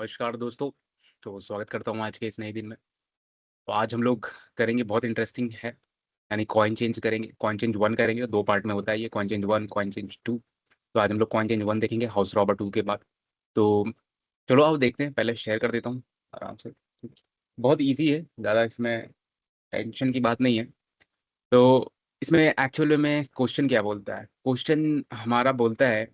नमस्कार दोस्तों। तो स्वागत करता हूँ आज के इस नए दिन में। तो आज हम लोग करेंगे बहुत इंटरेस्टिंग है, यानी कॉइन चेंज करेंगे। कॉइन चेंज 1 करेंगे, 2 पार्ट में होता है ये, कॉइन चेंज 1, कॉइन चेंज 2। तो आज हम लोग कॉइन चेंज 1 देखेंगे, हाउस रॉबर 2 के बाद। तो चलो आओ देखते हैं, पहले शेयर कर देता हूँ आराम से। बहुत ईज़ी है, ज़्यादा इसमें टेंशन की बात नहीं है। तो इसमें एक्चुअल में क्वेश्चन क्या बोलता है? क्वेश्चन हमारा बोलता है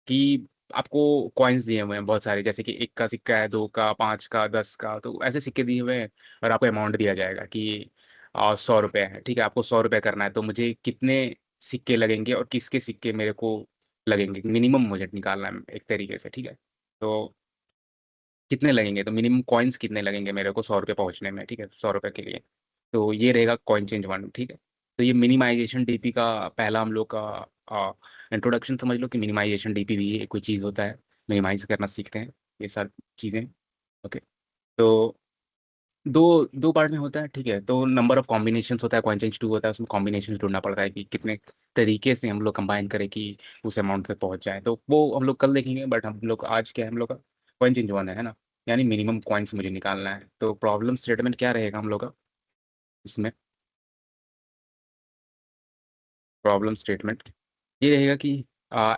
कि आपको कॉइन्स दिए हुए हैं बहुत सारे, जैसे कि 1 का सिक्का है, 2 का, 5 का, 10 का, तो ऐसे सिक्के दिए हुए हैं और आपको अमाउंट दिया जाएगा कि ₹100 है, ठीक है? आपको ₹100 करना है, तो मुझे कितने सिक्के लगेंगे और किसके सिक्के मेरे को लगेंगे, मिनिमम मुझे निकालना है एक तरीके से, ठीक है? तो कितने लगेंगे, तो मिनिमम कॉइन्स कितने लगेंगे मेरे को ₹100 पहुँचने में, ठीक है? ₹100 के लिए। तो ये रहेगा कॉइन चेंज 1, ठीक है? तो ये मिनिमाइज़ेशन डीपी का पहला हम लोग का इंट्रोडक्शन समझ लो कि मिनिमाइज़ेशन डीपी भी कोई चीज़ होता है, मिनिमाइज़ करना सीखते हैं, ये सब चीज़ें। ओके, तो 2 पार्ट में होता है, ठीक है? तो नंबर ऑफ कॉम्बिनेशंस होता है, कॉइन चेंज 2 होता है, उसमें कॉम्बिनेशंस ढूँढना पड़ता है कि कितने तरीके से हम लोग कंबाइन करें कि उस अमाउंट तक पहुँच जाएँ। तो वो हम लोग कल देखेंगे, बट हम लोग आज क्या है, हम लोग का कॉइन चेंज 1 है ना? यानी मिनिमम कॉइन्स मुझे निकालना है। तो प्रॉब्लम स्टेटमेंट क्या रहेगा हम लोग का इसमें? प्रॉब्लम स्टेटमेंट ये रहेगा कि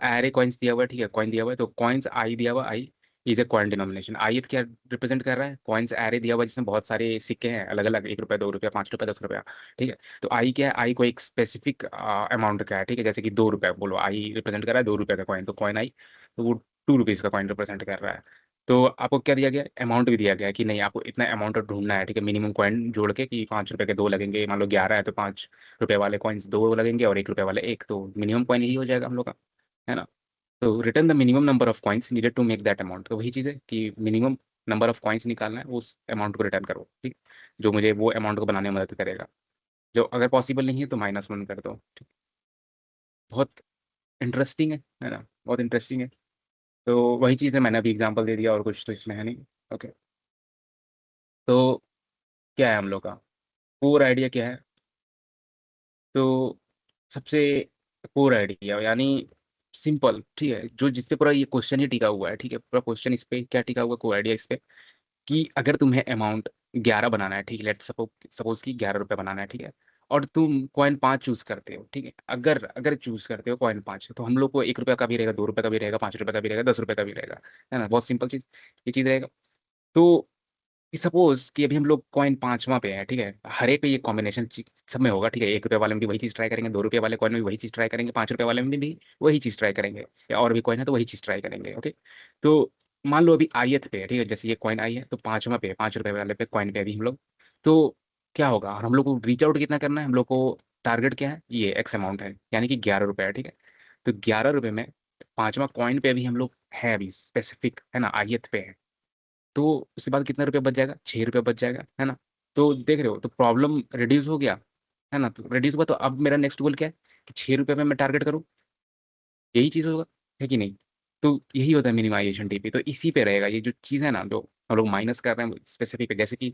एरे कॉइन्स दिया हुआ है, ठीक है? कॉइन दिया हुआ है, तो कॉइन्स आई दिया हुआ, I is a coin denomination. ith क्या रिप्रेजेंट कर रहा है? कॉइन्स एरे दिया हुआ है जिसमें बहुत सारे सिक्के हैं अलग-अलग, ₹1, ₹2, ₹5, ₹10, ठीक है? तो आई क्या है? आई कोई एक स्पेसिफिक अमाउंट का है, ठीक है? जैसे कि ₹2 बोलो, आई रिप्रेजेंट कर रहा है ₹2 का कॉइन, तो कॉइन आई, तो वो ₹2 का कॉइन रिप्रेजेंट कर रहा है। तो आपको क्या दिया गया है? अमाउंट भी दिया गया है कि नहीं, आपको इतना अमाउंट ढूँढना है, ठीक है? मिनिमम कॉइन जोड़ के कि ₹5 के 2 लगेंगे, मान लो 11 है तो ₹5 वाले कॉइन्स 2 लगेंगे और ₹1 वाले 1, तो मिनिमम कॉइन यही हो जाएगा हम लोग का, है ना? तो return the minimum number of coins needed to make that amount, तो वही चीज़ है कि मिनिमम नंबर ऑफ कॉइन्स निकालना है, उस अमाउंट को रिटर्न करो, ठीक? जो मुझे वो अमाउंट को बनाने में मदद करेगा। जो अगर पॉसिबल नहीं है तो -1 कर दो, ठीक? बहुत इंटरेस्टिंग है ना? बहुत इंटरेस्टिंग है। तो वही चीज़ है, मैंने अभी एग्ज़ाम्पल दे दिया और कुछ तो इसमें है नहीं। ओके, तो क्या है हम लोग का कोर आइडिया क्या है? तो सबसे कोर आइडिया यानी सिंपल, ठीक है? जो जिस पे पूरा ये क्वेश्चन ही टिका हुआ है, ठीक है? पूरा क्वेश्चन इस पे क्या टिका हुआ है, कोर आइडिया इस पे कि अगर तुम्हें अमाउंट 11 बनाना है, ठीक है? लेट्स सपोज़ कि ₹11 बनाना है, ठीक है? और तुम कॉइन 5 चूज़ करते हो, ठीक है? अगर अगर चूज़ करते हो कॉइन 5, तो हम लोग को ₹1 का भी रहेगा, ₹2 का भी रहेगा, ₹5 का भी रहेगा, ₹10 का भी रहेगा, है ना? बहुत सिंपल चीज़, ये चीज़ रहेगा। तो सपोज़ कि अभी हम लोग कॉइन 5वाँ पे हैं, ठीक है? हर एक पे ये कॉम्बिनेशन सब में होगा, ठीक है? ₹1 वाले में भी वही चीज़ ट्राई करेंगे, ₹2 वाले कॉइन में भी वही चीज़ ट्राई करेंगे, ₹5 वाले में भी वही चीज़ ट्राई करेंगे, या और भी कॉइन है तो वही चीज़ ट्राई करेंगे, ओके? तो मान लो अभी ith पे है, ठीक है? जैसे ये कॉइन आई है तो 5वाँ पे है, ₹5 वाले पे कॉइन पे अभी हम लोग, तो क्या होगा? और हम लोग को रीच आउट कितना करना है? हम लोग को टारगेट क्या है? ये एक्स अमाउंट है, यानी कि ₹11 है, ठीक है? तो ₹11 में 5वाँ कॉइन पे अभी हम लोग हैं, अभी स्पेसिफिक, है ना? ith पे है। तो उसके बाद कितना रुपया बच जाएगा? ₹6 बच जाएगा, है ना? तो देख रहे हो, तो प्रॉब्लम रिड्यूस हो गया, है ना? तो रिड्यूस हुआ, तो अब मेरा नेक्स्ट गोल क्या है कि ₹6 में मैं टारगेट करूँ, यही चीज़ होगा, है कि नहीं? तो यही होता है मिनिमाइज़ेशन टीपी, तो इसी पे रहेगा ये जो चीज़ है ना, जो हम लोग माइनस कर रहे हैं स्पेसिफिक, जैसे कि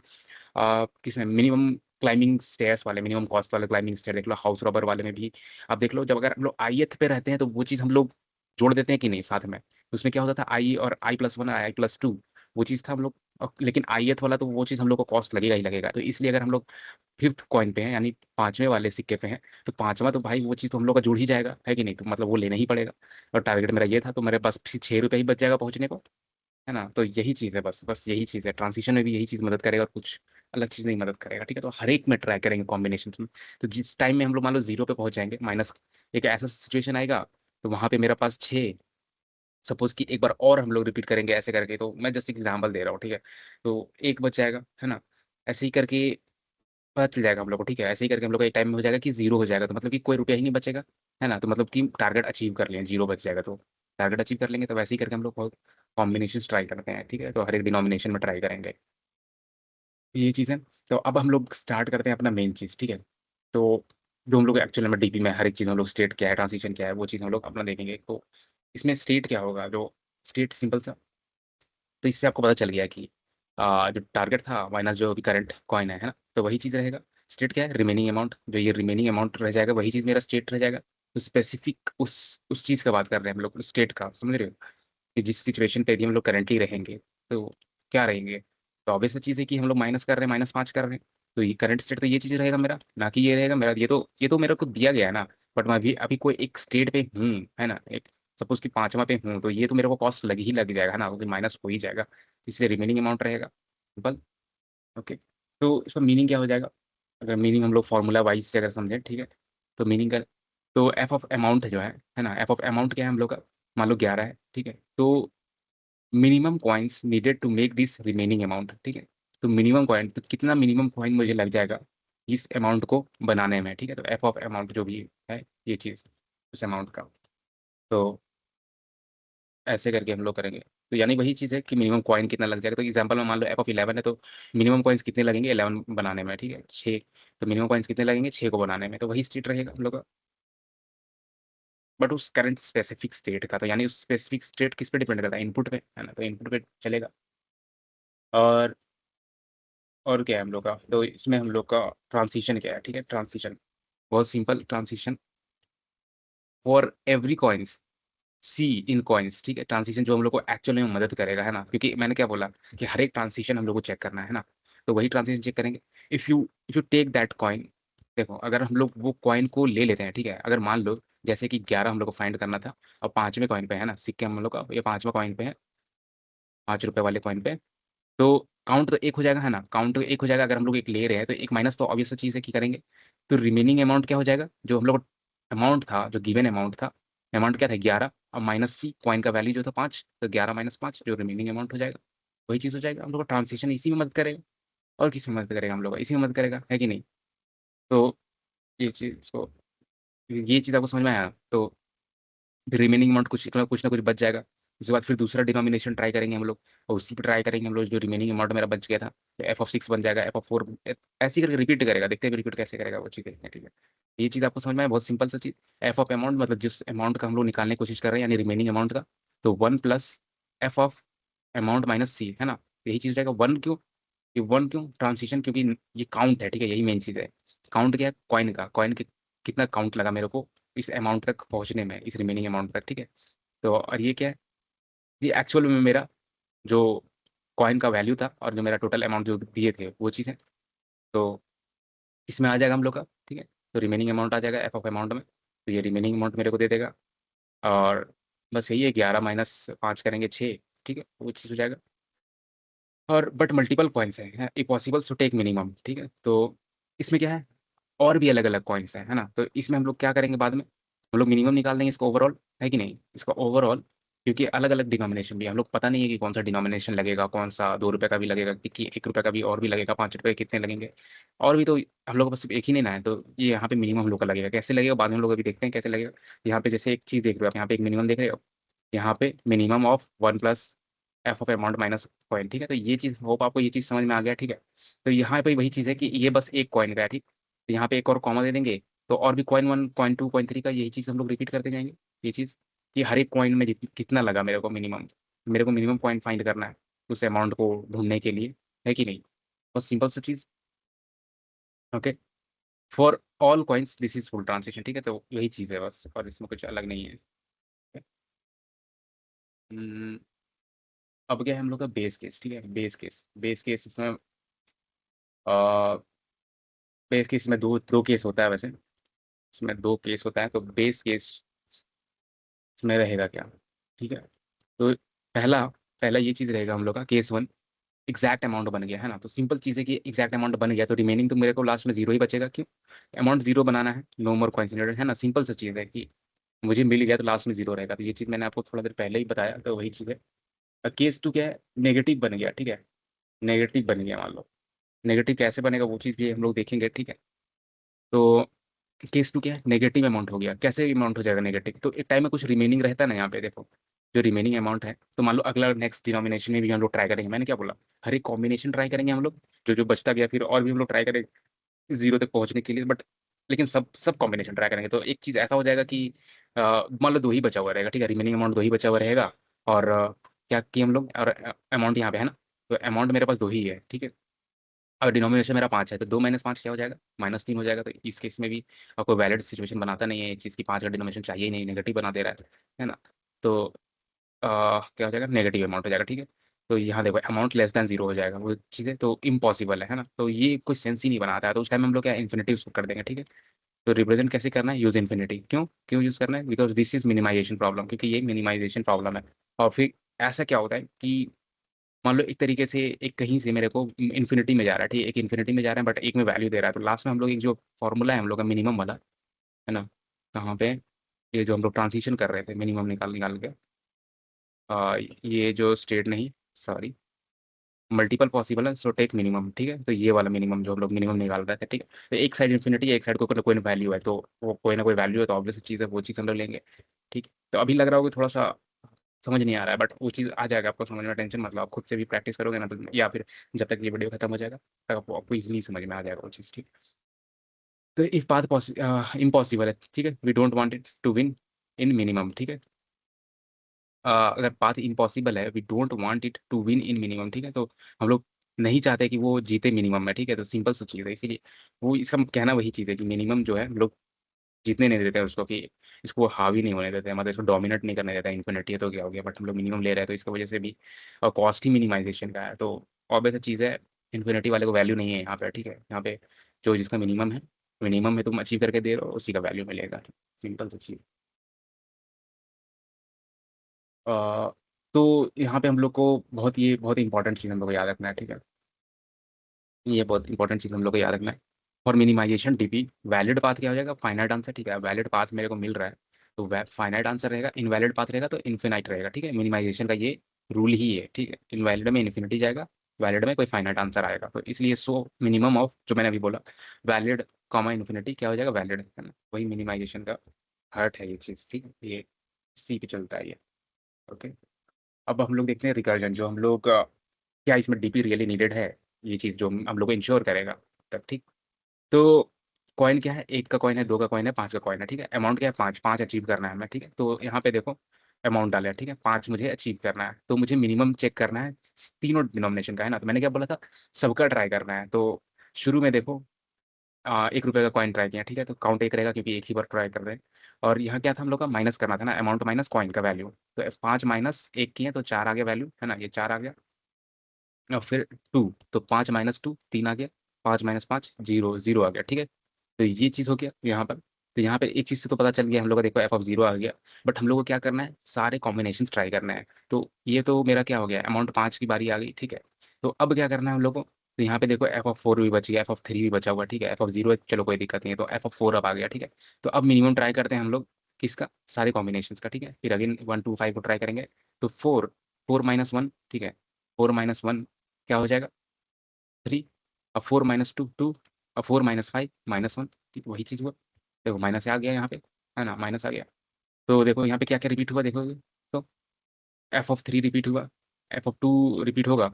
किसमें मिनिमम क्लाइंबिंग स्टेयर्स वाले, मिनिमम कॉस्ट वाले क्लाइंबिंग स्टेयर देख लो, हाउस रॉबर वाले में भी आप देख लो, जब अगर हम लोग ith पे रहते हैं तो वो चीज़ हम लोग जोड़ देते हैं कि नहीं साथ में? उसमें क्या होता था, i और i+1 i+2 वो चीज़ था हम लोग, लेकिन ith वाला तो वो चीज़ हम लोग को कॉस्ट लगेगा ही लगेगा। तो इसलिए अगर हम लोग 5th कॉइन पे हैं, यानी 5वें वाले सिक्के पे हैं, तो 5वां तो भाई वो चीज़ तो हम लोग का जुड़ ही जाएगा, है कि नहीं? तो मतलब वो लेना ही पड़ेगा, और टारगेट मेरा ये था, तो मेरे पास ₹6 ही बच जाएगा पहुँचने को। है ना? तो यही चीज़ है, बस यही चीज़ है। ट्रांज़िशन में भी यही चीज़ मदद करेगा और कुछ अलग चीज़ नहीं मदद करेगा, ठीक है? तो हर एक में ट्राई करेंगे कॉम्बिनेशंस में। तो जिस टाइम में हम लोग मान लो 0 पे पहुँच जाएँगे, माइनस एक ऐसा सिचुएशन आएगा, तो वहाँ पे मेरे पास 6, सपोज़ कि एक बार और हम लोग रिपीट करेंगे ऐसे करके, तो मैं जस्ट एक एग्ज़ाम्पल दे रहा हूँ, ठीक है? तो 1 बच जाएगा, है ना? ऐसे ही करके पता चल जाएगा हम लोग को, ठीक है? ऐसे ही करके हम लोग का एक टाइम में हो जाएगा कि 0 हो जाएगा, तो मतलब कि कोई रुपया ही नहीं बचेगा, है ना? तो मतलब कि टारगेट अचीव कर लिए, 0 बच जाएगा तो टारगेट अचीव कर लेंगे, तो वैसे ही करके हम लोग बहुत कॉम्बिनेशंस ट्राई करते हैं, ठीक है? तो हर एक डिनोमिनेशन में ट्राई करेंगे, ये चीज़ है। तो अब हम लोग स्टार्ट करते हैं अपना मेन चीज़, ठीक है? तो जो हम लोग एक्चुअल में डीपी में हर एक चीज़ हम लोग स्टेट क्या है, ट्रांज़िशन क्या है, वो चीज़ हम लोग अपना देखेंगे। तो इसमें स्टेट क्या होगा, जो स्टेट सिंपल सा, तो इससे आपको पता चल गया कि जो टारगेट था माइनस जो अभी करंट कॉइन है ना? तो वही चीज़ रहेगा। स्टेट क्या है? रिमेनिंग अमाउंट, जो ये रिमेनिंग अमाउंट रह जाएगा वही चीज़ मेरा स्टेट रह जाएगा। तो स्पेसिफिक उस चीज़ का बात कर रहे हैं हम लोग, स्टेट का, समझ रहे हो? कि जिस सिचुएशन पे भी हम लोग करंटली रहेंगे, तो क्या रहेंगे? तो ऑब्वियस सी चीज़ है कि हम लोग माइनस कर रहे हैं, -5 कर रहे हैं। तो ये करंट स्टेट तो ये चीज़ रहेगा मेरा, ना कि ये रहेगा मेरा। ये तो मेरे को दिया गया है ना, बट मैं अभी अभी कोई एक स्टेट पे हूँ, है ना? एक सपोज़ कि 5वाँ पे हूँ, तो ये तो मेरे को कॉस्ट लग जाएगा, है ना? क्योंकि माइनस हो ही जाएगा, इसलिए रिमेनिंग अमाउंट रहेगा, सिंपल। ओके। तो इसका मीनिंग क्या हो जाएगा? अगर मीनिंग हम लोग फार्मूला वाइज से अगर समझें, ठीक है? तो मीनिंग का तो एफ ऑफ अमाउंट जो है ना? एफ ऑफ अमाउंट क्या है हम लोग का? मान लो 11 है, ठीक है? तो minimum coins needed to make this remaining amount, ठीक है? तो मिनिमम कॉइन, तो कितना मिनिमम कॉइन मुझे लग जाएगा इस अमाउंट को बनाने में, ठीक है? तो एफ ऑफ अमाउंट जो भी है ये चीज़ उस अमाउंट का, तो ऐसे करके हम लोग करेंगे। तो यानी वही चीज़ है कि मिनिमम कॉइन कितना लग जाएगा। तो एग्जांपल में मान लो एफ ऑफ 11 है, तो मिनिमम कॉइन्स कितने लगेंगे 11 बनाने में, ठीक है? 6। तो मिनिमम कॉइन्स कितने लगेंगे 6 को बनाने में, तो वही स्टेट रहेगा हम लोग का। बट उस करंट स्पेसिफिक स्टेट का, तो यानी उस स्पेसिफिक स्टेट किस पे डिपेंड करता है? इनपुट पे, है ना? तो इनपुट पे चलेगा। और क्या है हम लोग का? तो इसमें हम लोग का ट्रांजिशन क्या है, ठीक है? ट्रांजिशन बहुत simple, transition for every coins c in coins, ठीक है? ट्रांजिशन जो हम लोग को एक्चुअली में मदद करेगा, है ना? क्योंकि मैंने क्या बोला कि हर एक ट्रांजिशन हम लोग को चेक करना है ना? तो वही ट्रांजिशन चेक करेंगे। If you take that coin, देखो अगर हम लोग वो कॉइन को ले लेते हैं, ठीक है? अगर मान लो जैसे कि 11 हम लोग को फाइंड करना था, और 5वें कॉइन पे है ना, सिक्के हम लोग का ये 5वां कॉइन पे है, 5 रुपए वाले कॉइन पे। तो काउंट तो एक हो जाएगा, है ना? काउंट तो एक हो जाएगा। अगर हम लोग एक ले रहे हैं तो एक माइनस तो ऑब्वियस चीज़ है कि करेंगे। तो रिमेनिंग अमाउंट क्या हो जाएगा? जो हम लोग अमाउंट था, जो गिवन अमाउंट था, अमाउंट क्या था 11, और माइनस सी कॉइन का वैल्यू जो था 5, तो 11 - 5 जो रिमेनिंग अमाउंट हो जाएगा, वही चीज़ हो जाएगा। हम लोग का ट्रांसिशन इसी में मदद करेगा, और किस में मदद करेगा? हम लोग का इसी में मदद करेगा, है कि नहीं? तो ये चीज़ आपको समझ में आया? तो रिमेनिंग अमाउंट कुछ ना कुछ बच जाएगा। उसके बाद फिर दूसरा डिनोमिनेशन ट्राई करेंगे हम लोग, और उसी पे ट्राई करेंगे हम लोग जो रिमेनिंग अमाउंट मेरा बच गया था। तो एफ ऑफ 6 बन जाएगा, एफ ऑफ 4, ऐसे ही करके रिपीट करेगा। देखते हैं रिपीट कैसे करेगा वो चीज़ें, ठीक है? ये चीज़ आपको समझ में आया? बहुत सिंपल सा चीज़। एफ ऑफ अमाउंट मतलब जिस अमाउंट का हम लोग निकालने की कोशिश कर रहे हैं, यानी रिमेनिंग अमाउंट का, तो 1 plus F of amount minus C, है ना? यही चीज़ हो जाएगा। 1 क्यों? ये 1 क्यों? ट्रांसिशन, क्योंकि ये काउंट है, ठीक है? यही मेन चीज़ है। काउंट क्या है? कॉइन का, कॉइन के कितना काउंट लगा मेरे को इस अमाउंट तक पहुंचने में, इस रिमेनिंग अमाउंट तक, ठीक है? तो और ये क्या है? ये एक्चुअल में मेरा जो कॉइन का वैल्यू था, और जो मेरा टोटल अमाउंट जो दिए थे वो चीज़ है। तो इसमें आ जाएगा हम लोग का, ठीक है? तो रिमेनिंग अमाउंट आ जाएगा एफ ऑफ अमाउंट में, तो ये रिमेनिंग अमाउंट मेरे को दे देगा। और बस यही है, 11 - 5 करेंगे 6, ठीक है? वो चीज़ हो जाएगा। और बट मल्टीपल कॉइन्स हैं, it possible to take minimum, ठीक है? तो इसमें क्या है, और भी अलग अलग कॉइन्स हैं, है ना? तो इसमें हम लोग क्या करेंगे बाद में, हम लोग मिनिमम निकाल देंगे इसको ओवरऑल, है कि नहीं? इसका ओवरऑल, क्योंकि अलग अलग डिनोमिनेशन भी है, हम लोग पता नहीं है कि कौन सा डिनोमिनेशन लगेगा, कौन सा 2 रुपये का भी लगेगा, कि 1 रुपये का भी और भी लगेगा, 5 रुपये कितने लगेंगे, और भी। तो हम लोग को बस सिर्फ एक ही नहीं ना है, तो ये यहाँ पे मिनिमम हम लोग का लगेगा। कैसे लगेगा बाद में हम लोग अभी देखते हैं कैसे लगेगा। यहाँ पे जैसे एक चीज़ देख रहे हो आप, यहाँ पे एक मिनिमम देख रहे हो, यहाँ पे minimum of 1 plus F of amount minus coin, ठीक है? तो ये चीज़ होप आपको ये चीज़ समझ में आ गया, ठीक है? तो यहाँ पे वही चीज़ है कि ये बस एक कॉइन का है, ठीक? तो यहाँ पे एक और कॉमा दे देंगे, तो और भी कॉइन 1, कॉइन 2, कॉइन 3 का यही चीज़ हम लोग रिपीट करते जाएंगे। ये चीज़ कि हर एक कॉइन में कितना लगा मेरे को मिनिमम कॉइन फाइंड करना है उस अमाउंट को ढूंढने के लिए, है कि नहीं? बस सिंपल सा चीज़। Okay. For all coins this is full transaction, ठीक है? तो यही चीज़ है बस, और इसमें कुछ अलग नहीं है। हम्म, अब क्या है हम लोग का बेस केस, ठीक है? बेस केस इसमें बेस केस में दो दो केस होता है वैसे। इसमें दो केस होता है, तो बेस केस इसमें रहेगा क्या, ठीक है? तो पहला पहला ये चीज़ रहेगा हम लोग का केस 1, एग्जैक्ट अमाउंट बन गया, है ना? तो सिंपल चीज़ है कि एग्जैक्ट अमाउंट बन गया, तो रिमेनिंग तो मेरे को लास्ट में जीरो ही बचेगा। क्यों? अमाउंट जीरो बनाना है, नो मोर कॉन्सिडर्ड, है ना? सिंपल सा चीज़ है कि मुझे मिल गया तो लास्ट में जीरो रहेगा। तो ये चीज़ मैंने आपको थोड़ा देर पहले ही बताया, तो वही चीज़ है। केस 2 क्या है? नेगेटिव बन गया, ठीक है? नेगेटिव बन गया मान लो। नेगेटिव कैसे बनेगा वो चीज़ भी हम लोग देखेंगे, ठीक है? तो केस 2 क्या है? नेगेटिव अमाउंट हो गया। कैसे अमाउंट हो जाएगा नेगेटिव? तो एक टाइम में कुछ रिमेनिंग रहता है ना, यहाँ पे देखो, जो रिमेनिंग अमाउंट है, तो मान लो अगला नेक्स्ट डिनोमिनेशन में भी हम लोग ट्राई करेंगे। मैंने क्या बोला? हर एक कॉम्बिनेशन ट्राई करेंगे हम लोग, जो जो बचता गया फिर और भी हम लोग ट्राई करेंगे जीरो तक पहुंचने के लिए, बट लेकिन सब सब कॉम्बिनेशन ट्राई करेंगे। तो एक चीज़ ऐसा हो जाएगा कि मान लो दो ही बचा हुआ रहेगा, ठीक है? रिमेनिंग अमाउंट दो ही बचा हुआ रहेगा। और क्या कि हम लोग, और अमाउंट यहाँ पे है ना, तो अमाउंट मेरे पास दो ही है, ठीक है? और डिनोमिनेशन मेरा 5 है, तो 2 - 5 क्या हो जाएगा? -3 हो जाएगा। तो इस केस में भी कोई वैलिड सिचुएशन बनाता नहीं है ये चीज़ की 5 का डिनोमिनेशन चाहिए ही नहीं, नेगेटिव बना दे रहा है ना? तो क्या हो जाएगा? नेगेटिव अमाउंट हो जाएगा, ठीक है? तो यहाँ देखो अमाउंट लेस देन जीरो हो जाएगा, वो चीज़ें तो इम्पॉसिबल है ना, तो ये कोई सेंस ही नहीं बनाता है। तो उस टाइम हम लोग क्या इन्फिनिटी उसको कर देंगे, ठीक है। तो रिप्रेजेंट कैसे करना है, यूज इन्फिनिटी। क्यों क्यों यूज करना है, because this is minimization problem, क्योंकि ये मिनिमाइजेशन प्रॉब्लम है। और फिर ऐसा क्या होता है कि मान लो एक तरीके से एक कहीं से मेरे को इन्फिनिटी में जा रहा है, ठीक है, एक इन्फिनिटी में जा रहा है बट एक में वैल्यू दे रहा है, तो लास्ट में हम लोग एक जो फॉर्मूला है हम लोग का मिनिमम वाला, है ना, कहाँ पे, ये जो हम लोग ट्रांजिशन कर रहे थे मिनिमम निकाल निकाल के, ये जो स्टेट नहीं, सॉरी, मल्टीपल पॉसिबल है, सो टेक मिनिमम, ठीक है। तो ये वाला मिनिमम जो हम लोग मिनिमम निकाल रहे थे, ठीक है। तो एक साइड इन्फिनिटी है, एक साइड कोई कोई वैल्यू है, तो वो कोई ना कोई वैल्यू है, तो ऑब्वियस चीज़ है, वो चीज़ हम लोग लेंगे, ठीक। तो अभी लग रहा होगा थोड़ा सा समझ नहीं आ रहा है, बट वो चीज़ आ जाएगा आपको समझ में, टेंशन मतलब आप खुद से भी प्रैक्टिस करोगे ना, तो या फिर जब तक ये वीडियो खत्म हो जाएगा तब आपको इजीली समझ में आ जाएगा वो चीज़, ठीक। तो इफ पाथ इम्पॉसिबल है, ठीक है, we don't want it to win in minimum, ठीक है। अगर पाथ इम्पॉसिबल है, we don't want it to win in minimum, ठीक है, तो हम लोग नहीं चाहते कि वो जीते मिनिमम में, ठीक है। तो सिंपल सा चीज़ है, इसीलिए वो इसका कहना वही चीज़ है कि मिनिमम जो है हम लोग जीतने नहीं देते हैं उसको, कि इसको हावी नहीं होने देते हैं, मतलब इसको डोमिनेट नहीं करने देते हैं। इन्फिनिटी है तो क्या हो गया, बट हम लोग मिनिमम ले रहे हैं, तो इसकी वजह से भी और कॉस्ट ही मिनिमाइजेशन का है, तो ऑब्वियस चीज़ है। इन्फिनिटी वाले को वैल्यू नहीं है यहाँ पे, ठीक है। यहाँ पे जो जिसका मिनिमम है, मिनिमम में तुम अचीव करके दे रहे हो, उसी का वैल्यू मिलेगा, सिंपल सी चीज़। अ, तो यहाँ पे हम लोग को बहुत, ये बहुत इंपॉर्टेंट चीज़ हम लोग को याद रखना है, ठीक है। ये बहुत इंपॉर्टेंट चीज़ हम लोग को याद रखना है। For minimization DP valid path क्या हो जाएगा, फाइनाइट आंसर, ठीक है। वैलिड पाथ मेरे को मिल रहा है, तो फाइनाइट आंसर रहेगा, इनवैलिड पाथ रहेगा तो इन्फिनाइट रहेगा, ठीक है। मिनिमाइजेशन का ये रूल ही है, ठीक है। इनवैलिड में इन्फिनिटी जाएगा, वैलिड में कोई फाइनाइट आंसर आएगा, तो इसलिए सो मिनिमम ऑफ जो मैंने अभी बोला, वैलिड कॉमा इन्फिनिटी क्या हो जाएगा, वैलिड, है ना, वही मिनिमाइजेशन का हर्ट है ये चीज़, ठीक है। ये सी पे चलता है ये, ओके। अब हम लोग देखते हैं रिकर्जन, जो हम लोग क्या इसमें डीपी रियली नीडेड है, ये चीज़ जो हम लोग को इंश्योर करेगा तब, ठीक। तो कॉइन क्या है, एक का कॉइन है, दो का कॉइन है, पांच का कॉइन है, ठीक है। अमाउंट क्या है, पांच, पांच अचीव करना है हमें, ठीक है। तो यहाँ पे देखो अमाउंट डाला है, ठीक है, पांच मुझे अचीव करना है, तो मुझे मिनिमम चेक करना है तीनों डिनोमिनेशन का, है ना। तो मैंने क्या बोला था, सबका ट्राई करना है। तो शुरू में देखो 1 रुपये का कॉइन ट्राई किया, ठीक है, तो काउंट एक रहेगा क्योंकि एक ही बार ट्राई कर रहे हैं। और यहाँ क्या था हम लोग का, माइनस करना था ना, अमाउंट माइनस कॉइन का वैल्यू, तो पाँच माइनस एक किए तो चार आ गया वैल्यू, है ना, ये चार आ गया। और फिर टू, तो पाँच माइनस टू तीन आ गया, पाँच माइनस पाँच जीरो, जीरो आ गया, ठीक है। तो ये चीज़ हो गया यहाँ पर। तो यहाँ पर एक चीज़ से तो पता चल गया हम लोग का, देखो एफ ऑफ जीरो आ गया, बट हम लोग को क्या करना है, सारे कॉम्बिनेशन ट्राई करना है। तो ये तो मेरा क्या हो गया, अमाउंट पाँच की बारी आ गई, ठीक है। तो अब क्या करना है हम लोग को, तो यहाँ पे देखो एफ ऑफ फोर भी बच गया, एफ ऑफ थ्री भी बचा हुआ, ठीक है। एफ ऑफ जीरो चलो कोई दिक्कत नहीं है, तो एफ ऑफ फोर अब आ गया, ठीक है। तो अब मिनिमम ट्राई करते हैं हम लोग किसका, सारे कॉम्बिनेशन का, ठीक है। फिर अगेन वन टू फाइव को ट्राई करेंगे, तो फोर, फोर माइनस वन, ठीक है, फोर माइनस वन क्या हो जाएगा, थ्री। अब फोर माइनस टू, टू। अब four minus five, minus one, ठीक, वही चीज़ हुआ। देखो माइनस आ गया यहाँ पे, है ना, माइनस आ गया। तो देखो यहाँ पे क्या क्या रिपीट हुआ देखोगे, तो एफ ऑफ थ्री रिपीट हुआ, एफ ऑफ टू रिपीट होगा,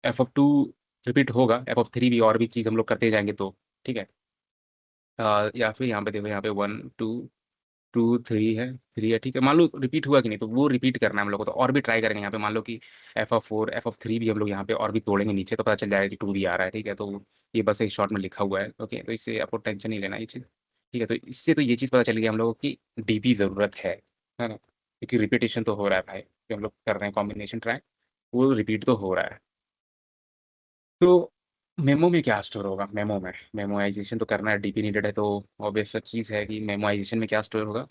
एफ ऑफ टू रिपीट होगा, एफ ऑफ थ्री भी, और भी चीज़ हम लोग करते जाएंगे तो, ठीक है। या फिर यहाँ पे देखो, यहाँ पे वन टू, टू थ्री है, थ्री है, ठीक है। मान लो रिपीट हुआ कि नहीं, तो वो रिपीट करना है हम लोग को, तो और भी ट्राई करेंगे यहाँ पे। मान लो कि F of four, F of three भी हम लोग यहाँ पे और भी तोड़ेंगे नीचे, तो पता चल जाएगा कि टू भी आ रहा है, ठीक है। तो ये बस एक शॉर्ट में लिखा हुआ है, ओके, तो इससे आपको टेंशन नहीं लेना ये चीज़, ठीक है। तो इससे तो ये चीज़ पता चल गई हम लोगों की डीपी ज़रूरत है ना, क्योंकि रिपीटेशन तो हो रहा है भाई, जो हम लोग कर रहे हैं कॉम्बिनेशन ट्राई, वो रिपीट तो हो रहा है। तो मेमो में क्या स्टोर होगा, मेमो में मेमोराइजेशन तो करना है, डीपी नीडेड है, तो ऑब्वियस सा चीज़ है कि मेमोराइजेशन में क्या स्टोर होगा,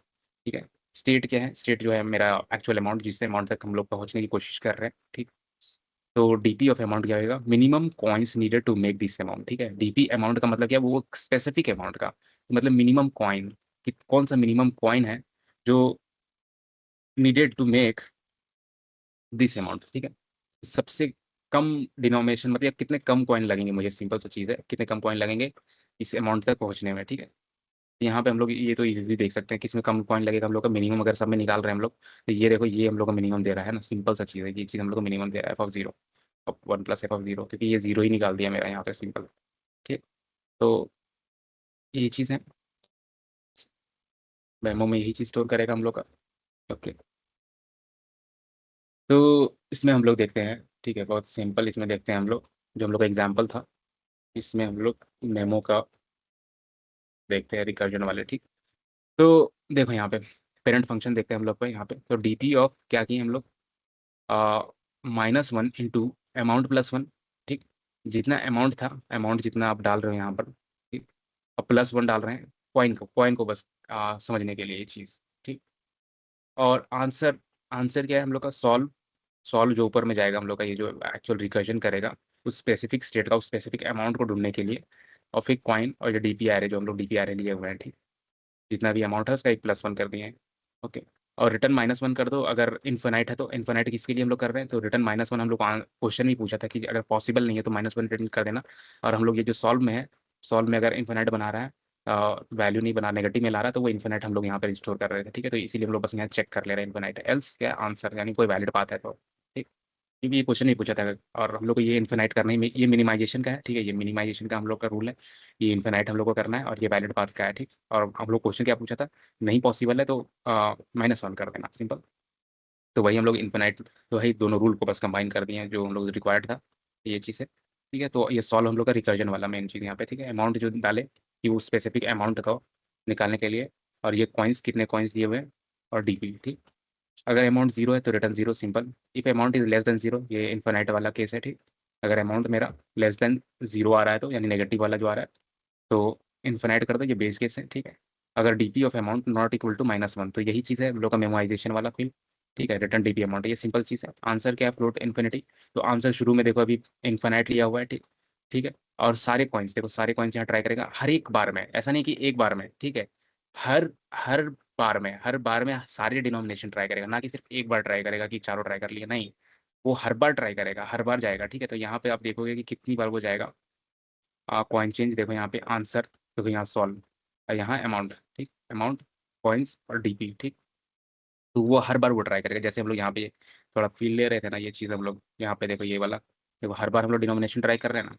ठीक है। स्टेट क्या है, स्टेट जो है मेरा एक्चुअल अमाउंट, जिस अमाउंट तक हम लोग पहुंचने की कोशिश कर रहे हैं, ठीक। तो डीपी ऑफ अमाउंट क्या होगा, minimum coins needed to make this amount, ठीक है। डीपी अमाउंट का मतलब क्या है, वो स्पेसिफिक अमाउंट का मतलब मिनिमम कॉइन, कि कौन सा मिनिमम कॉइन है जो needed to make this amount, ठीक है। सबसे कम डिनोमिनेशन मतलब कितने कम कॉइन लगेंगे मुझे, सिंपल सा चीज़ है, कितने कम कॉइन लगेंगे इस अमाउंट तक पहुंचने में, ठीक है। यहाँ पे हम लोग ये तो इजीली देख सकते हैं किसमें कम कॉइन लगेगा हम लोग का मिनिमम, अगर सब में निकाल रहे हैं हम लोग, तो ये देखो ये हम लोग का मिनिमम दे रहा है ना, सिंपल सा चीज़ है, ये चीज़ हम लोग को मिनिमम दे रहा है एफ ऑफ जीरो, अब one plus F of zero, क्योंकि ये जीरो ही निकाल दिया मेरा यहाँ पे, सिंपल, ठीक। तो ये चीज़ है, मेमो में यही चीज़ स्टोर करेगा हम लोग का, ओके। तो इसमें हम लोग देखते हैं, ठीक है, बहुत सिंपल, इसमें देखते हैं हम लोग, जो हम लोग का एग्जाम्पल था, इसमें हम लोग मेमो का देखते हैं रिकर्जन वाले, ठीक। तो देखो यहाँ पे पेरेंट फंक्शन देखते हैं हम लोग को यहाँ पे, तो डीपी ऑफ क्या किए हम लोग, -1 इंटू अमाउंट +1, ठीक। जितना अमाउंट था, अमाउंट जितना आप डाल रहे हो यहाँ पर, ठीक, अब +1 डाल रहे हैं कॉइन को बस समझने के लिए ये चीज़, ठीक। और आंसर आंसर क्या है हम लोग का? सॉल्व। सॉल्व जो ऊपर में जाएगा हम लोग का, ये जो एक्चुअल रिकर्जन करेगा उस स्पेसिफिक स्टेट का, उस स्पेसिफिक अमाउंट को ढूंढने के लिए। और फिर कॉइन और जो डीपी आ रहे जो हम लोग डीपी आ रहे लिए हुए हैं, ठीक। जितना भी अमाउंट है उसका एक +1 कर दिए हैं। ओके। और रिटर्न -1 कर दो, अगर इन्फिनाइट है तो। इन्फिनाइट किसके लिए हम लोग कर रहे हैं? तो रिटर्न -1 हम लोग क्वेश्चन में पूछा था कि अगर पॉसिबल नहीं है तो -1 रिटर्न कर देना। और हम लोग ये जो सॉल्व में है, सॉल्व में अगर इन्फिनाइट बना रहा है, वैल्यू नहीं बना, नेगेटिव में ला रहा है, तो वो इन्फिनाइट हम लोग यहाँ पर स्टोर कर रहे थे, ठीक है। तो इसीलिए हम लोग बस यहाँ चेक कर ले रहे हैं इन्फिनाइट एल्स क्या आंसर, यानी कोई वैलिड पाथ है तो, ठीक। क्योंकि ये क्वेश्चन नहीं पूछा था। और हम लोग को ये इन्फिनाइट करना ही, ये मिनिमाइजेशन का है, ठीक है। ये मिनिमाइजेशन का हम लोग का रूल है। ये इन्फिनाइट हम लोग को करना है और ये वैलिड पाथ का है, ठीक। और हम लोग क्वेश्चन क्या पूछा था? नहीं पॉसिबल है तो -1 कर देना, सिंपल। तो वही हम लोग इन्फिनाइट, तो वही दोनों रूल को बस कंबाइन कर दिए हैं जो हम लोग रिक्वायर्ड था, ये चीज़ है, ठीक है। तो ये सॉल्व हम लोग का रिकर्जन वाला मेन चीज़ यहाँ पे, ठीक है। अमाउंट जो डाले कि वो स्पेसिफिक अमाउंट का निकालने के लिए, और ये कॉइन्स कितने कॉइन्स दिए हुए हैं, और डीपी, ठीक। अगर अमाउंट 0 है तो return 0, simple. If amount is less than 0, ये इन्फिनाइट वाला केस है, ठीक। अगर अमाउंट मेरा लेस देन 0 आ रहा है तो, यानी नेगेटिव वाला जो आ रहा है, तो इन्फिनाइट कर दो, ये बेस केस है, ठीक है। अगर DP of amount not equal to -1, तो यही चीज़ है हम लोग का मेमोराइजेशन वाला फील, ठीक है। रिटर्न डीपी अमाउंट, ये सिंपल चीज़ है। आंसर क्या है? Float infinity. तो आंसर शुरू में देखो अभी इन्फिनाइट लिया हुआ है, ठीक। ठीक है। और सारे कॉइन्स देखो, सारे कॉइन्स यहाँ ट्राई करेगा हर एक बार में, ऐसा नहीं कि एक बार में, ठीक है। हर हर हर बार में सारे डिनोमिनेशन ट्राई करेगा, ना कि सिर्फ एक बार ट्राई करेगा कि चारों ट्राई कर लिए, नहीं। वो हर बार ट्राई करेगा, हर बार जाएगा, ठीक है। तो यहाँ पे आप देखोगे कि कितनी बार वो जाएगा। कॉइन चेंज देखो यहाँ पे, आंसर देखो यहाँ सॉल्व, और यहाँ अमाउंट, ठीक। अमाउंट, कॉइन्स और डीपी, ठीक। तो वो हर बार वो ट्राई करेगा। जैसे हम लोग यहाँ पे थोड़ा फील ले रहे थे ना, ये चीज़ हम लोग यहाँ पे देखो, ये वाला देखो, हर बार हम लोग डिनोमिनेशन ट्राई कर रहे हैं ना,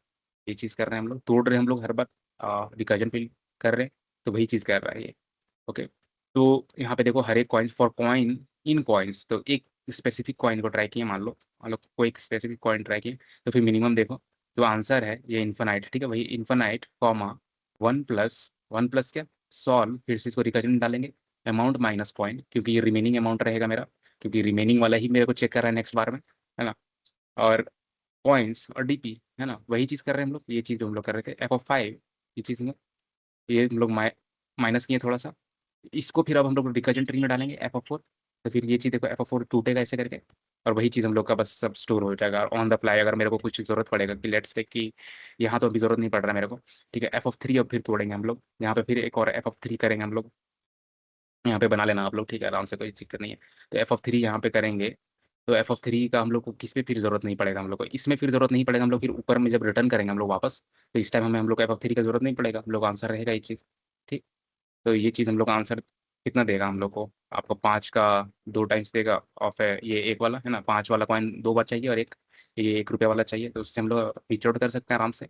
ये चीज़ कर रहे हैं हम लोग, तोड़ रहे हैं हम लोग हर बार, रिकर्जन फील कर रहे हैं। तो वही चीज़ कर रहा है ये। ओके। तो यहाँ पे देखो हर एक coin for coin in coins, तो एक स्पेसिफिक कॉइन को ट्राई किए, मान लो कोई एक स्पेसिफिक कॉइन ट्राई किए, तो फिर मिनिमम देखो। तो आंसर है ये इन्फिनाइट, ठीक है। वही इन्फिनाइट कॉमा 1 प्लस क्या, सॉल्व, फिर से इसको रिकर्जन में डालेंगे, अमाउंट माइनस कॉइन, क्योंकि ये रिमेनिंग अमाउंट रहेगा मेरा, क्योंकि रिमेनिंग वाला ही मेरे को चेक कर रहा है नेक्स्ट बार में, है ना। और कॉइन्स और डीपी, है ना, वही चीज़ कर रहे हैं हम लोग, ये चीज़ जो हम लोग कर रहे थे f(5), ये चीज़ में, ये हम लोग माइनस किए थोड़ा सा। इसको फिर अब हम लोग रिकर्जन ट्री में डालेंगे f(4), तो फिर ये चीज़ देखो f(4) टूटेगा ऐसे करके, और वही चीज़ हम लोग का बस सब स्टोर हो जाएगा। और ऑन द फ्लाई अगर मेरे को कुछ ज़रूरत पड़ेगा कि लेट्स टेक कि यहाँ तो अभी ज़रूरत नहीं पड़ रहा है मेरे को, ठीक है। f(3) अब फिर तोड़ेंगे हम लोग, यहाँ पे फिर एक और f(3) करेंगे हम लोग, यहाँ पे बना लेना आप लोग, ठीक है, आराम से, कोई दिक्कत नहीं है। तो f(3) यहाँ पे करेंगे, तो f(3) का हम लोग को किस पे फिर जरूरत नहीं पड़ेगा, हम लोग को इसमें फिर जरूरत नहीं पड़ेगा। हम लोग फिर ऊपर में जब रिटर्न करेंगे हम लोग वापस, तो इस टाइम हमें हम लोग को f(3) का जरूरत नहीं पड़ेगा, हम लोग आंसर रहेगा ये चीज़, ठीक। तो ये चीज़ हम लोग का आंसर कितना देगा हम लोग को? आपको 5 का 2 टाइम्स देगा ऑफ है, ये एक वाला है ना, 5 वाला कॉइन 2 बार चाहिए, और एक ये 1 रुपये वाला चाहिए, तो उससे हम लोग रीच आउट कर सकते हैं आराम से,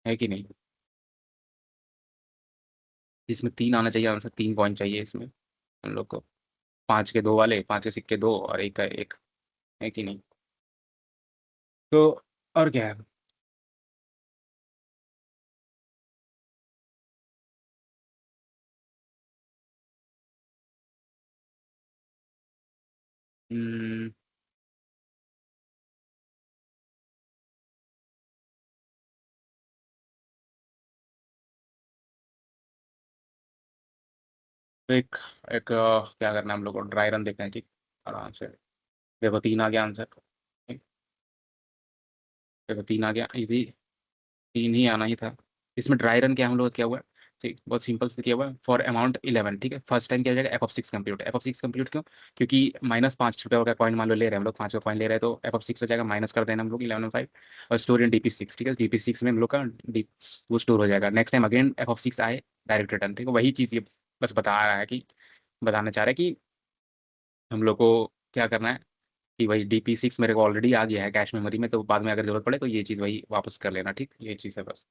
है कि नहीं। इसमें 3 आना चाहिए आंसर, 3 कॉइन चाहिए इसमें हम लोग को, 5 के 2 वाले, 5 के सिक्के 2 और एक का 1, है कि नहीं। तो और क्या है? हम्म, तो एक एक क्या करना है हम लोग को, ड्राई रन देखना है, ठीक। आराम से देखो 3 आ गया आंसर, ठीक। देखो 3 आ गया, इजी, 3 ही आना ही था। इसमें ड्राई रन क्या हम लोग का क्या हुआ है, ठीक, बहुत सिंपल से किया हुआ है। फॉर अमाउंट 11, ठीक है। फर्स्ट टाइम क्या हो जाएगा, f(6) कंप्यूट, f(6) कंप्यूट क्यों? क्योंकि -5 रुपये का कॉइन मान लो ले रहे हैं हम लोग, 5 का कॉइन ले रहे हैं, तो f(6) हो जाएगा, माइनस कर देना हम लोग 11 और 5, और स्टोर इन DP6, ठीक है। DP6 में हम लोग का वो स्टोर हो जाएगा। नेक्स्ट टाइम अगेन f(6) आए, डायरेक्ट रिटर्न, ठीक है। वही चीज़ ये बस बता रहा है कि, बताना चाह रहा है कि हम लोग को क्या करना है, कि भाई DP6 मेरे को ऑलरेडी आ गया है कैश मेमोरी में, तो बाद में अगर जरूरत पड़े तो ये चीज़ वही वापस कर लेना, ठीक, ये चीज़ है बस।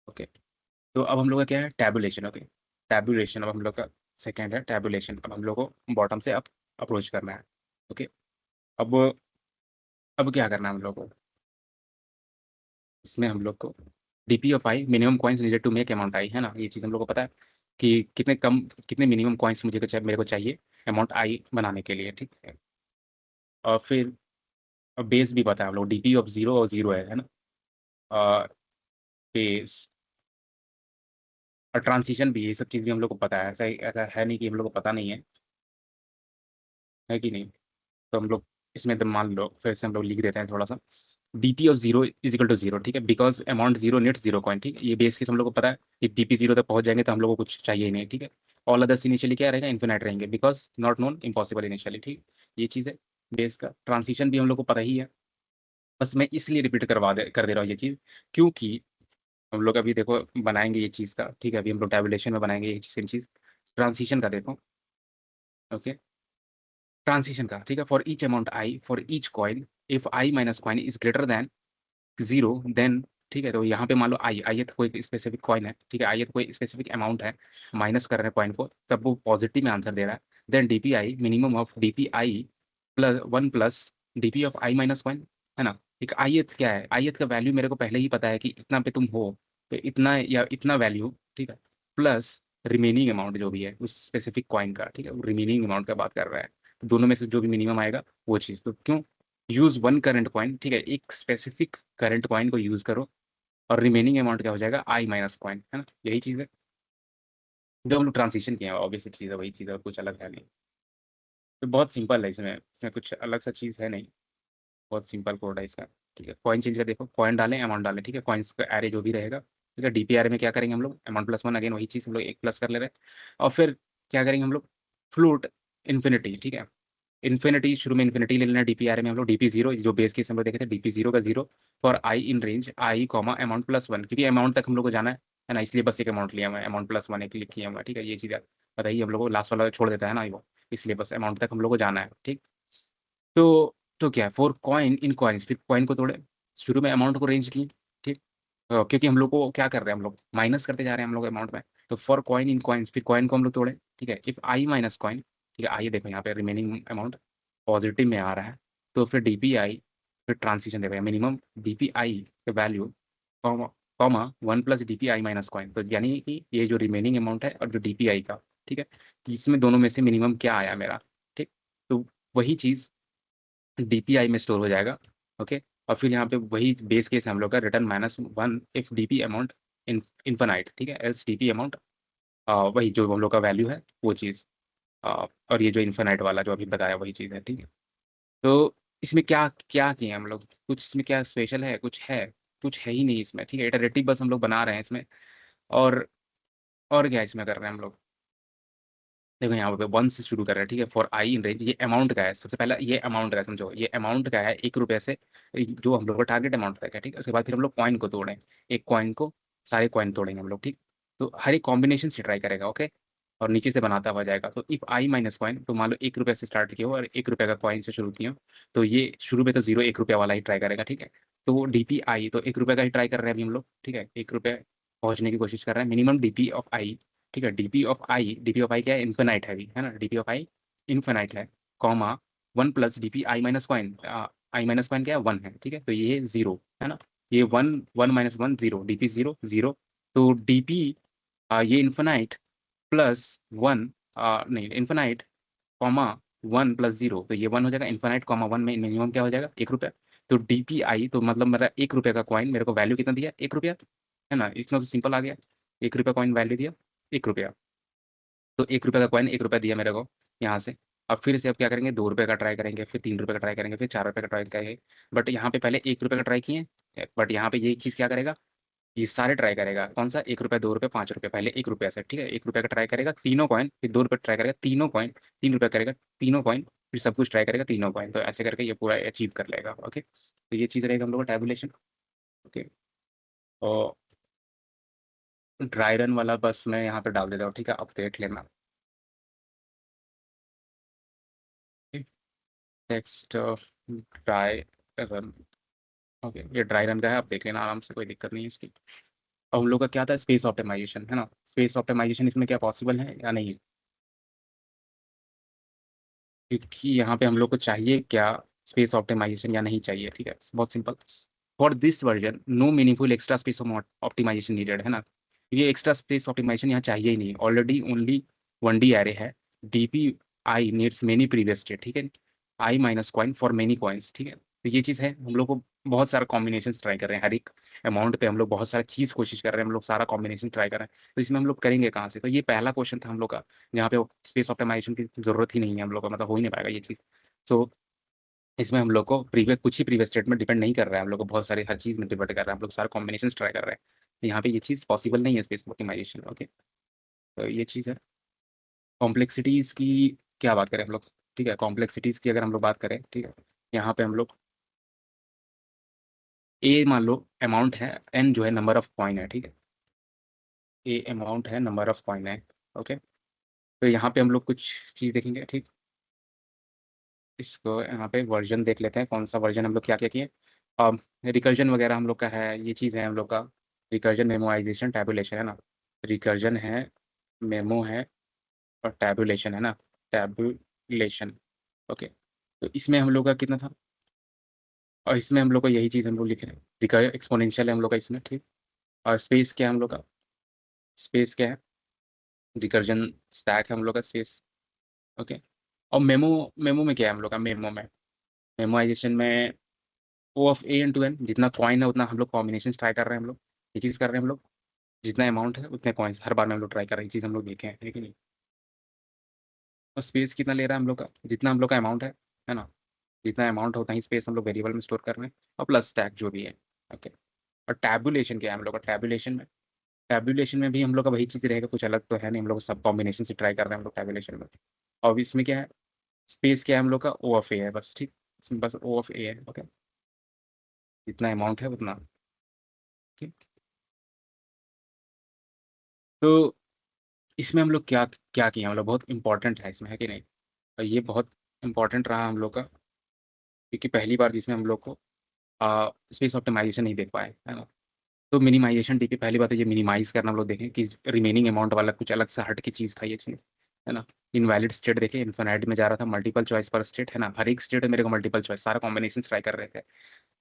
ओके। तो अब हम लोग का क्या है, टैबुलेशन, ओके। टैबुलेशन अब हम लोग का सेकेंड है, टैबुलेशन। अब हम लोग को बॉटम से अप अप्रोच करना है, ओके। अब अब क्या करना है हम लोग को, इसमें हम लोग को DP of I, minimum coins needed to make amount I, है ना, ये चीज़ हम लोग को पता है कि कितने मिनिमम कॉइन्स मेरे को चाहिए अमाउंट आई बनाने के लिए, ठीक है। और फिर और बेस भी पता है हम लोग, डीपी ऑफ जीरो और जीरो है ना, बेस और ट्रांसिशन भी, ये सब चीज़ भी हम लोग को पता है, ऐसा है नहीं कि हम लोग को पता नहीं है कि नहीं। तो हम लोग इसमें तो मान लो फिर से हम लोग लिख देते हैं थोड़ा सा, DP of zero is equal to zero, ठीक है, because amount zero needs zero coin, ठीक है, ये बेस केस हम लोग को पता है कि डीपी जीरो तक पहुंच जाएंगे तो हम लोग को कुछ चाहिए ही नहीं, ठीक है। ऑल अदर्स इनिशियली क्या रहेगा, इन्फिनाइट रहेंगे, because not known impossible initially, ठीक। ये चीज़ है बेस का। ट्रांसिशन भी हम लोग को पता ही है, बस मैं इसलिए रिपीट कर दे रहा हूँ ये चीज़, क्योंकि हम लोग अभी देखो बनाएंगे ये चीज़ का, ठीक है, अभी हम लोग टैबुलेशन में बनाएंगे ये सेम चीज़ ट्रांसिशन का, देखो। ओके, ट्रांसिशन का, ठीक है, for each amount i for each coin, if i minus coin is greater than zero then, ठीक है, तो यहाँ पे मान लो आई आई कोई स्पेसिफिक कॉइन है, ठीक है, आई कोई स्पेसिफिक अमाउंट है, माइनस कर रहे हैं कॉइन को, तब वो पॉजिटिव में आंसर दे रहा है, then DP i minimum of DP i plus one plus DP of i minus coin, है ना। एक आई क्या है, आई का वैल्यू मेरे को पहले ही पता है कि इतना पे तुम हो, तो इतना या इतना वैल्यू, ठीक है, प्लस रिमेनिंग अमाउंट जो भी है उस स्पेसिफिक कॉइन का, ठीक है, वो रिमेनिंग अमाउंट का बात कर रहा है, तो दोनों में से जो भी मिनिमम आएगा वो चीज़, तो क्यों यूज वन करंट कॉइन, ठीक है, एक स्पेसिफिक करंट कॉइन को यूज करो, और रिमेनिंग अमाउंट क्या हो जाएगा, आई माइनस कॉइन, है ना, यही चीज़ है जो हम लोग ट्रांसिशन किया है, ऑब्वियसली चीज़ है, वही चीज़ है, कुछ अलग है नहीं। तो बहुत सिंपल है, इसमें कुछ अलग सा चीज़ है नहीं, बहुत सिंपल कोड है इसका, ठीक है। कॉइन चेंज का देखो, कॉइन डालें अमाउंट डालें, ठीक है, कॉइन्स का एरे जो भी रहेगा, ठीक है, डीपीआर में क्या करेंगे हम लोग, अमाउंट प्लस वन, अगेन वही चीज़ हम लोग एक प्लस कर ले रहे हैं, और फिर क्या करेंगे हम लोग, फ्लूट इन्फिनिटी, ठीक है, इन्फिनिटी शुरू में इन्फिनिटी ले लेना, डीपीआर में हम लोग डीपी जीरो, जो बेस केस हम लोग देखे थे, डीपी जीरो का zero for I in range I comma amount plus one, क्योंकि अमाउंट तक हम लोग को जाना है ना, इसलिए बस एक अमाउंट लिया हुआ है, अमाउंट प्लस वन एक लिख किया हुआ है, ठीक है, ये चीज़ बताइए हम लोग को, लास्ट वाला छोड़ देता है ना वो, इसलिए बस अमाउंट तक हम लोग को जाना है, ठीक। तो क्या है, फोर कॉइन इन कॉइन्स, फिर कॉइन को तोड़े, शुरू में अमाउंट को रेंज की, ठीक, क्योंकि हम लोग को क्या कर रहे हैं, हम लोग माइनस करते जा रहे हैं हम लोग अमाउंट में, तो फॉर कॉइन इन कॉइन्स, फिर कॉइन को हम लोग तोड़े, ठीक है, इफ आई माइनस कॉइन, ठीक है, आइए देखो यहाँ पे रिमेनिंग अमाउंट पॉजिटिव में आ रहा है, तो फिर डीपीआई, फिर ट्रांसिशन देखो मिनिमम डीपीआई के value comma comma one plus DPI minus coin, तो यानी कि ये जो रिमेनिंग अमाउंट है और जो डीपीआई का, ठीक है, कि इसमें दोनों में से मिनिमम क्या आया मेरा, ठीक। तो वही चीज़ डीपीआई में स्टोर हो जाएगा, ओके। और फिर यहाँ पे वही बेस केस है हम लोग का, return minus one if DP amount infinite, ठीक है, एल्स डीपी अमाउंट वही जो हम लोग का वैल्यू है वो चीज़, और ये जो इन्फाइनाइट वाला जो अभी बताया वही चीज़ है, ठीक है। तो इसमें क्या क्या किए हम लोग, कुछ इसमें क्या स्पेशल है, कुछ है ही नहीं इसमें, ठीक है, इटरेटिव बस हम लोग बना रहे हैं इसमें, और और क्या इसमें कर रहे हैं हम लोग, देखो यहाँ पे वन से शुरू कर रहे हैं, ठीक है, फॉर आई इन रेंज, ये अमाउंट का है, सबसे पहला ये अमाउंट का है, समझो ये अमाउंट का है, 1 रुपये से जो हम लोग का टारगेट अमाउंट तक है, ठीक है, उसके बाद फिर हम लोग कॉइन को तोड़ें, एक कॉइन को, सारे कॉइन तोड़ेंगे हम लोग, ठीक। तो हर एक कॉम्बिनेशन से ट्राई करेगा, ओके, और नीचे से बनाता हुआ जाएगा, तो इफ आई माइनस कॉइन, तो मान लो 1 रुपये से स्टार्ट किया हो और 1 रुपये का कॉइन से शुरू किया हो, तो ये शुरू में तो जीरो 1 रुपया वाला ही ट्राई करेगा, ठीक है, तो वो डीपी आई तो 1 रुपये का ही ट्राई कर रहे हैं अभी हम लोग, ठीक है, 1 रुपये पहुंचने की कोशिश कर रहे हैं, मिनिमम डीपी ऑफ आई, ठीक है, डीपी ऑफ आई क्या है, इन्फिनाइट है अभी, है ना, डीपी ऑफ आई इन्फिनाइट है, कॉमा वन प्लस डीपी आई माइनस कॉइन, आई माइनस कॉइन क्या है, वन है, ठीक है, तो ये जीरो है ना, ये one one minus one zero, DP zero zero, तो डीपी ये इन्फिनाइट प्लस वन, नहीं infinite comma one plus zero, तो ये वन हो जाएगा, इन्फिनाइट कॉमा वन में मिनिमम क्या हो जाएगा, 1 रुपया, तो डीपी आई तो मतलब मेरा 1 रुपये का कॉइन मेरे को वैल्यू कितना दिया, 1 रुपया, है ना, इतना तो सिंपल आ गया, 1 रुपया कॉइन वैल्यू दिया 1 रुपया, तो 1 रुपये का कॉइन 1 रुपया दिया मेरे को यहाँ से, अब फिर से अब क्या करेंगे, 2 रुपये का ट्राई करेंगे, फिर 3 रुपये का ट्राई करेंगे, फिर 4 रुपये का ट्राई करेंगे, बट यहाँ पे पहले 1 रुपये का ट्राई किए, बट यहाँ पे ये चीज़ क्या करेगा, ये सारे ट्राई करेगा, कौन सा, 1 रुपया 2 रुपये 5 रुपये, पहले 1 रुपया से, ठीक है, 1 रुपये का ट्राई करेगा तीनों कॉइन, फिर 2 रुपये ट्राई करेगा तीनों कॉइन, 3 रुपये करेगा तीनों कॉइन, फिर सब कुछ ट्राई करेगा तीनों कॉइन, तो ऐसे करके ये पूरा अचीव कर लेगा, ओके, तो ये चीज़ रहेगा हम लोग का टैबुलेशन, ओके। और ड्राई रन वाला बस मैं यहाँ पे डाल देता हूँ, ठीक है, अब देख लेना, टेक्स्ट ड्राई रन, ओके, ये ड्राई रन का है, आप देख लेना आराम से, कोई दिक्कत नहीं है इसकी। अब हम लोग का क्या था, स्पेस ऑप्टिमाइजेशन, है ना, स्पेस ऑप्टिमाइजेशन इसमें क्या पॉसिबल है या नहीं, क्योंकि यहाँ पे हम लोग को चाहिए क्या, स्पेस ऑप्टिमाइजेशन या नहीं चाहिए, ठीक है, बहुत simple, for this version no meaningful extra space optimization needed, है ना, ये एक्स्ट्रा स्पेस ऑप्टिमाइजेशन यहाँ चाहिए ही नहीं, already only one D array है, DP I needs many previous state, ठीक है, I minus coin for many coins, ठीक है, तो ये चीज़ है, हम लोग को बहुत सारा कॉम्बिनेशंस ट्राई कर रहे हैं, हर एक अमाउंट पे हम लोग बहुत सारा चीज़ कोशिश कर रहे हैं, हम लोग सारा कॉम्बिनेशन ट्राई कर रहे हैं। तो इसमें हम लोग करेंगे कहाँ से? तो ये पहला क्वेश्चन था हम लोग का, जहाँ पे स्पेस ऑप्टिमाइजेशन की ज़रूरत ही नहीं है हम लोग का, मतलब हो ही नहीं पाएगा ये चीज़। सो इसमें हम लोग को प्रीवियस कुछ ही प्रीवियस स्टेट में डिपेंड नहीं कर रहा है, हम लोग को बहुत सारे हर चीज़ में डिपेंड कर रहा है, हम लोग सारे कॉम्बिनेशन ट्राई कर रहे हैं। तो यहाँ पे ये चीज़ पॉसिबल नहीं है स्पेस ऑप्टिमाइजेशन। ओके, तो ये चीज़ है। कॉम्प्लेक्सिटीज़ की क्या बात करें हम लोग? ठीक है, कॉम्प्लेक्सिटीज़ की अगर हम लोग बात करें, ठीक है, यहाँ पे हम लोग ए मान लो अमाउंट है, एन जो है नंबर ऑफ कॉइन है, ठीक है, ए अमाउंट है, नंबर ऑफ कॉइन है। ओके, तो यहाँ पे हम लोग कुछ चीज़ देखेंगे, ठीक। इसको यहाँ पे वर्जन देख लेते हैं, कौन सा वर्जन हम लोग क्या क्या किए। अब रिकर्जन वगैरह हम लोग का है, ये चीज़ है हम लोग का। रिकर्जन, मेमोराइजेशन, टैबुलेशन है ना। रिकर्जन है, मेमो है, और टैबुलेशन है ना। टैबुलेशन। ओके, तो इसमें हम लोग का कितना था? और इसमें हम लोग को यही चीज़ हम लोग लिख रहे हैं, रिकर एक्सपोनेंशियल है हम लोग का इसमें, ठीक। और स्पेस क्या है हम लोग का? स्पेस क्या है? रिकर्जन स्टैक है हम लोग का स्पेस। ओके, और मेमो, मेमो में क्या है हम लोग का? मेमो में, मेमोराइजेशन में ओ ऑफ ए इंटू एन, जितना कॉइन है उतना हम लोग कॉम्बिनेशन ट्राई कर रहे हैं हम लोग, ये चीज़ कर रहे हैं हम लोग। जितना अमाउंट है उतने कॉइन्स हर बार में हम लोग ट्राई कर रहे हैं, ये चीज़ हम लोग देखे हैं, लेकिन और स्पेस कितना ले रहा है हम लोग का? जितना हम लोग का अमाउंट है ना, जितना अमाउंट होता है स्पेस हम लोग वेरिएबल में स्टोर कर रहे हैं, और प्लस स्टैक जो भी है। ओके, और टैबुलेशन क्या है हम लोग का? टैबुलेशन में, टैबुलेशन में भी हम लोग का वही चीज़ रहेगा, कुछ अलग तो है नहीं, हम लोग सब कॉम्बिनेशन से ट्राई कर रहे हैं हम लोग टैबुलेशन में। और इसमें क्या है? स्पेस क्या है हम लोग का? ओ ऑफ ए है बस, ठीक। इसमें बस ओ ऑफ ए है। ओके, जितना अमाउंट है उतना, ठीक। तो इसमें हम लोग क्या क्या किया, मतलब बहुत इंपॉर्टेंट है इसमें, है कि नहीं? और ये बहुत इंपॉर्टेंट रहा हम लोग का, क्योंकि पहली बार जिसमें हम लोग को स्पेस ऑप्टिमाइजेशन नहीं देख पाए, है ना। तो मिनिमाइजेशन, ठीक है, पहली बात है ये मिनिमाइज करना हम लोग देखें कि रिमेनिंग अमाउंट वाला कुछ अलग से हट की चीज़ था ये चीज़, है ना। इनवैलिड स्टेट देखे, इन्फिनिटी में जा रहा था, मल्टीपल चॉइस पर स्टेट, है ना, हर एक स्टेट में मेरे को मल्टीपल चॉइस, सारा कॉम्बिनेशन ट्राई कर रहे थे।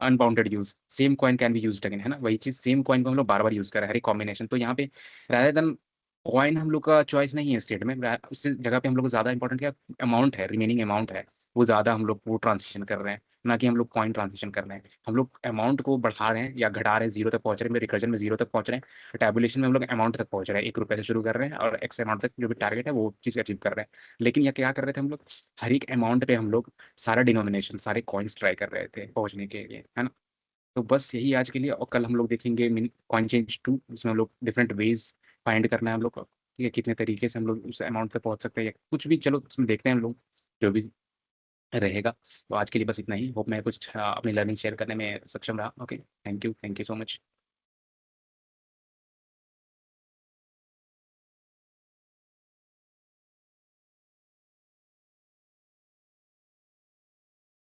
Unbounded use, same coin can be used again, है ना, वही चीज़, सेम कॉइन को हम लोग बार बार यूज कर रहे हैं हर एक कॉम्बिनेशन। तो यहाँ पे रादर देन कॉइन हम लोग का चॉइस नहीं है स्टेट में, उस जगह पे हम लोग को ज़्यादा इंपॉर्टेंट क्या अमाउंट है, रिमेनिंग अमाउंट है, वो ज़्यादा हम लोग वो ट्रांसिशन कर रहे हैं, ना कि हम लोग कॉइन ट्रांसिशन कर रहे हैं। हम लोग अमाउंट को बढ़ा रहे हैं या घटा रहे हैं, जीरो तक पहुंच रहे हैं, रिकर्जन में जीरो तक पहुंच रहे हैं, टैबुलेशन में हम लोग अमाउंट तक पहुंच रहे हैं, 1 रुपये से शुरू कर रहे हैं और एक्स अमाउंट तक जो भी टारगेट है वो चीज़ अचीव कर रहे हैं। लेकिन यह क्या कर रहे थे हम लोग? हर एक अमाउंट पे हम लोग सारा डिनोमिनेशन, सारे कॉइन्स ट्राई कर रहे थे पहुंचने के लिए, है ना। तो बस यही आज के लिए, और कल हम लोग देखेंगे कॉइन चेंज टू, जिसमें हम लोग डिफरेंट वेज फाइंड करना है हम लोग को, ठीक है, कितने तरीके से हम लोग उस अमाउंट तक पहुंच सकते हैं या कुछ भी, चलो उसमें देखते हैं हम लोग जो भी रहेगा। तो आज के लिए बस इतना ही, होप मैं कुछ अपनी लर्निंग शेयर करने में सक्षम रहा। Okay, thank you so much.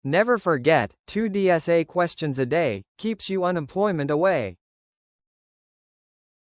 Never forget, 2 DSA questions a day keeps you unemployment away.